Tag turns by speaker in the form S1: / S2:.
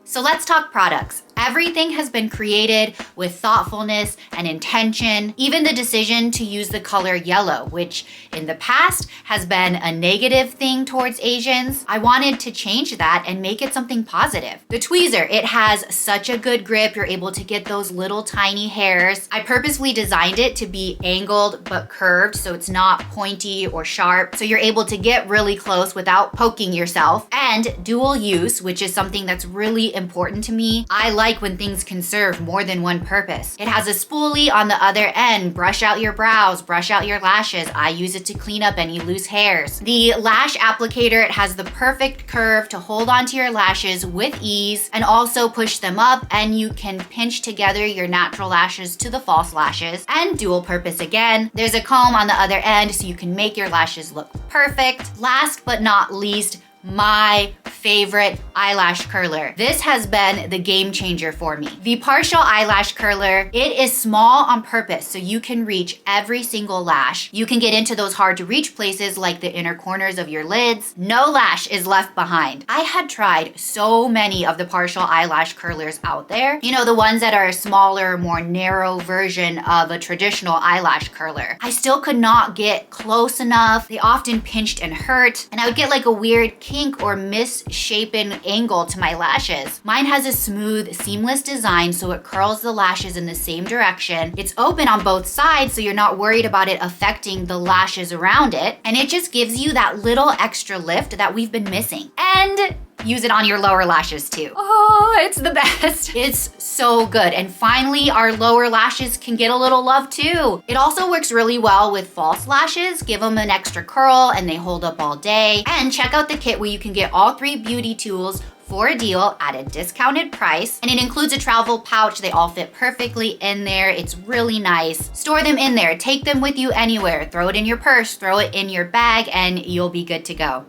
S1: So let's talk products. Everything has been created with thoughtfulness and intention. Even the decision to use the color yellow, which in the past has been a negative thing towards Asians. I wanted to change that and make it something positive. The tweezer, it has such a good grip. You're able to get those little tiny hairs. I purposely designed it to be angled but curved, so it's not pointy or sharp. So you're able to get really close without poking yourself. And dual use, which is something that's really important to me. I like when things can serve more than one purpose. It has a spoolie on the other end. Brush out your brows, brush out your lashes. I use it to clean up any loose hairs. The lash applicator, it has the perfect curve to hold onto your lashes with ease and also push them up, and you can pinch together your natural lashes to the false lashes. And dual purpose again. There's a comb on the other end so you can make your lashes look perfect. Last but not least, my favorite eyelash curler. This has been the game changer for me. The partial eyelash curler, it is small on purpose so you can reach every single lash. You can get into those hard to reach places like the inner corners of your lids. No lash is left behind. I had tried so many of the partial eyelash curlers out there. You know, the ones that are a smaller, more narrow version of a traditional eyelash curler. I still could not get close enough. They often pinched and hurt, and I would get like a weird kink or misshapen angle to my lashes. Mine has a smooth, seamless design so it curls the lashes in the same direction. It's open on both sides so you're not worried about it affecting the lashes around it. And it just gives you that little extra lift that we've been missing. And use it on your lower lashes too. Oh, it's the best. It's so good. And finally, our lower lashes can get a little love too. It also works really well with false lashes. Give them an extra curl and they hold up all day. And check out the kit where you can get all 3 beauty tools for a deal at a discounted price. And it includes a travel pouch. They all fit perfectly in there. It's really nice. Store them in there. Take them with you anywhere. Throw it in your purse, throw it in your bag, and you'll be good to go.